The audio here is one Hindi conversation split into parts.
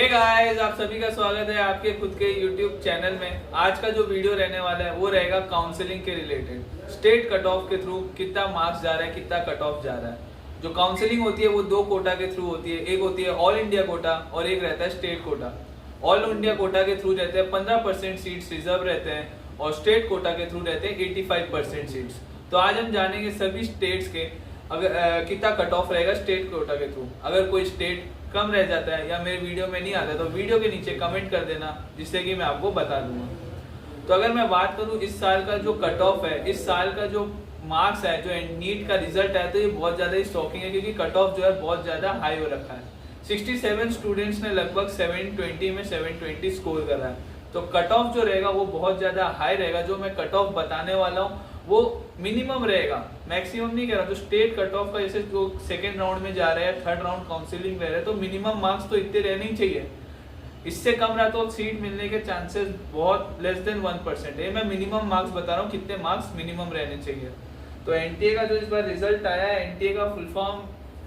हे गाइस, आप सभी का स्वागत है आपके खुद के YouTube चैनल में। आज का जो वीडियो रहने वाला है वो रहेगा काउंसलिंग के रिलेटेड। स्टेट कट ऑफ के थ्रू कितना मार्क्स जा रहा है, कितना कट ऑफ जा रहा है। जो काउंसलिंग होती है वो दो कोटा के थ्रू होती है। एक होती है ऑल इंडिया कोटा और एक रहता है state quota. All India quota के थ्रू रहते हैं 15% सीट्स रिजर्व रहते हैं और स्टेट कोटा के थ्रू रहते हैं 85% सीट्स। तो आज हम जानेंगे सभी स्टेट्स के अगर कितना कट ऑफ रहेगा स्टेट कोटा के थ्रू। अगर कोई स्टेट कम रह जाता है या मेरे वीडियो में नहीं आता तो वीडियो के नीचे कमेंट कर देना, जिससे कि मैं आपको बता दूंगा। तो अगर मैं बात करूं इस साल का जो कट ऑफ है, इस साल का जो मार्क्स है, जो नीट का रिजल्ट है, तो ये बहुत ज्यादा शॉकिंग है क्योंकि कट ऑफ जो है बहुत ज्यादा हाई हो रखा है। 67 स्टूडेंट्स ने लगभग 720 में 720 स्कोर करा है। तो कट ऑफ जो रहेगा वो बहुत ज्यादा हाई रहेगा। जो मैं कट ऑफ बताने वाला हूँ वो मिनिमम रहेगा, मैक्सिमम नहीं कह रहा। तो स्टेट कट ऑफ का जैसे जो सेकेंड राउंड में जा रहे हैं, थर्ड राउंड काउंसलिंग रह रहे हैं, तो मिनिमम मार्क्स तो इतने रहने ही चाहिए। इससे कम रहा तो सीट मिलने के चांसेस बहुत लेस देन 1% है। मैं मिनिमम मार्क्स बता रहा हूँ कितने मार्क्स मिनिमम रहने चाहिए। तो एनटीए का जो इस बार रिजल्ट आया है, एनटीए का फुल फॉर्म,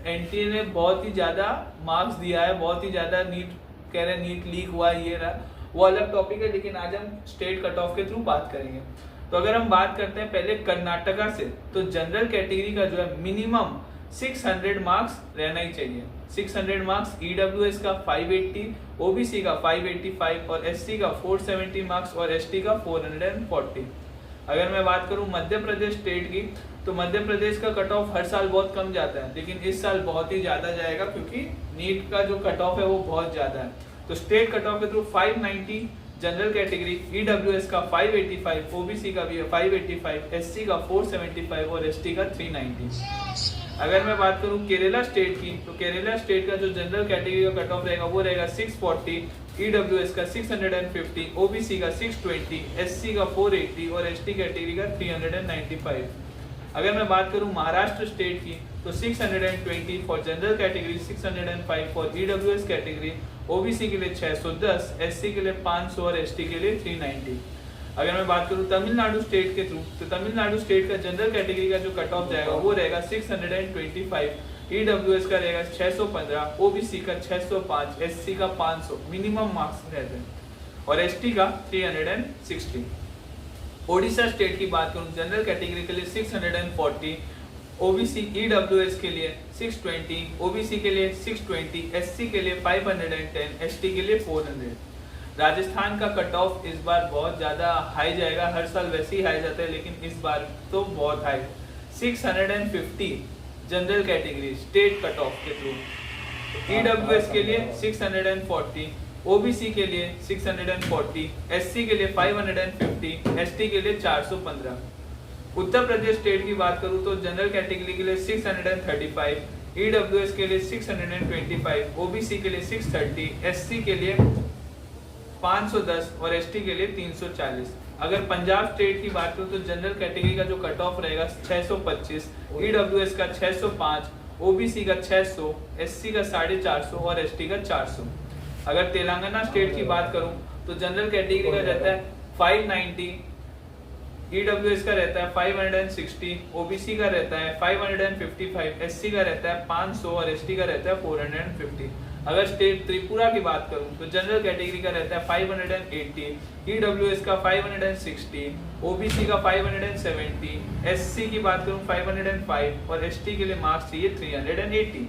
एनटीए ने बहुत ही ज्यादा मार्क्स दिया है, बहुत ही ज्यादा नीट कह रहे नीट लीक हुआ ये रहा, वो अलग टॉपिक है। लेकिन आज हम स्टेट कट ऑफ के थ्रू बात करेंगे। तो अगर हम बात करते हैं पहले कर्नाटका से, तो जनरल कैटेगरी का जो है मिनिमम 600 मार्क्स रहना ही चाहिए। 600 मार्क्स, ईडब्ल्यूएस का 580, ओबीसी का 585 और एससी का 470 मार्क्स और एसटी का 440। अगर मैं बात करूं मध्य प्रदेश स्टेट की, तो मध्य प्रदेश का कट ऑफ हर साल बहुत कम जाता है, लेकिन इस साल बहुत ही ज्यादा जाएगा क्योंकि नीट का जो कट ऑफ है वो बहुत ज्यादा है। तो स्टेट कट ऑफ के थ्रू 590 जनरल कैटेगरी, ईडब्ल्यूएस का 585, ओबीसी का भी 585, एससी का 475 और एसटी का 390। अगर मैं बात करूं केरला स्टेट की, तो केरला स्टेट का जो जनरल कैटेगरी का कट ऑफ रहेगा वो रहेगा 640, ईडब्ल्यूएस का 650, ओबीसी का 620, एससी का 480 और एसटी कैटेगरी का 395। अगर मैं बात करूं महाराष्ट्र स्टेट की, तो 620 for general category, 605 for EWS category, OBC के लिए 610, एससी के लिए 500 और एसटी के लिए 390। अगर मैं बात करूं तमिलनाडु स्टेट के थ्रू, तो तमिलनाडु स्टेट का जनरल कैटेगरी का जो कट ऑफ जाएगा वो रहेगा 625, ईडब्ल्यूएस का रहेगा 615, ओबीसी का 605, एससी का 500 मिनिमम मार्क्स रहते हैं और एसटी का 360। ओडिशा स्टेट की बात करूं जनरल कैटेगरी के लिए 640, ओबीसी ईडब्ल्यूएस के लिए 620, ओबीसी के लिए 620, एससी के लिए 510, एसटी के लिए 400। राजस्थान का कट ऑफ इस बार बहुत ज्यादा हाई जाएगा, हर साल वैसे ही हाई जाता है लेकिन इस बार तो बहुत high, 650 general category state cut off के थ्रू, ईडब्ल्यूएस के लिए 640, ओबीसी के लिए 640, एससी के लिए 550, एसटी के लिए 415। उत्तर प्रदेश स्टेट की बात करूं तो जनरल कैटेगरी के लिए 635, ईडब्ल्यूएस के लिए 625, ओबीसी के लिए 630, एससी के लिए 510 और एसटी के लिए 340। अगर पंजाब स्टेट की बात करूं तो जनरल कैटेगरी का जो कट ऑफ रहेगा 625, ईडब्ल्यूएस का 605, ओबीसी का 600, एससी का 450 और एसटी का 400। अगर तेलंगाना स्टेट की बात करूं तो जनरल कैटेगरी का रहता है 590, ईडब्ल्यूएस का रहता है 560, ओबीसी का रहता है 555, एससी का रहता है 500 और एसटी का रहता है 450। अगर स्टेट त्रिपुरा की बात करूं तो जनरल कैटेगरी का रहता है 580, ईडब्ल्यूएस का 560, ओबीसी का 570, एससी की बात करूं 505 और एसटी के लिए मार्क्स चाहिए 380।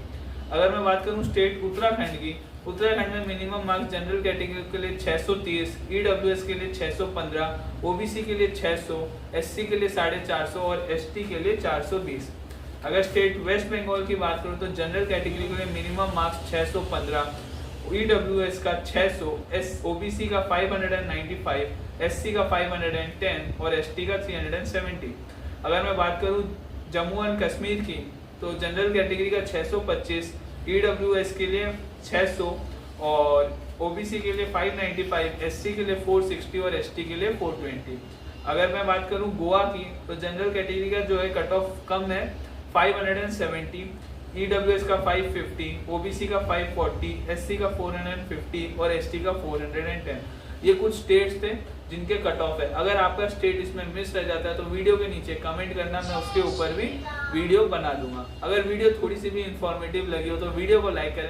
अगर मैं बात करूं स्टेट उत्तराखंड की, उत्तराखंड में मिनिमम मार्क्स जनरल कैटेगरी के लिए 630, ईडब्ल्यूएस के लिए 615, ओबीसी के लिए 600, एससी के लिए 450 और एसटी के लिए 420। अगर स्टेट वेस्ट बंगाल की बात करूं तो जनरल कैटेगरी के लिए मिनिमम मार्क्स 615, ईडब्ल्यूएस का 600, ओबीसी का 595, एससी का 510 और एसटी का 370। अगर मैं बात करूं जम्मू एंड कश्मीर की, तो जनरल कैटेगरी का 625, ईडब्ल्यूएस के लिए 600 और ओबीसी के लिए 595, एससी के लिए 460 और एसटी के लिए 420। अगर मैं बात करूं गोवा की, तो जनरल कैटेगरी का जो है कट ऑफ कम है 570, ईडब्ल्यूएस का 550, ओबीसी का 540, एससी का 450 और एसटी का 410। ये कुछ स्टेट्स थे जिनके कट ऑफ है। अगर आपका स्टेट इसमें मिस रह जाता है तो वीडियो के नीचे कमेंट करना, मैं उसके ऊपर भी वीडियो बना दूंगा। अगर वीडियो थोड़ी सी भी इंफॉर्मेटिव लगी हो तो वीडियो को लाइक करें।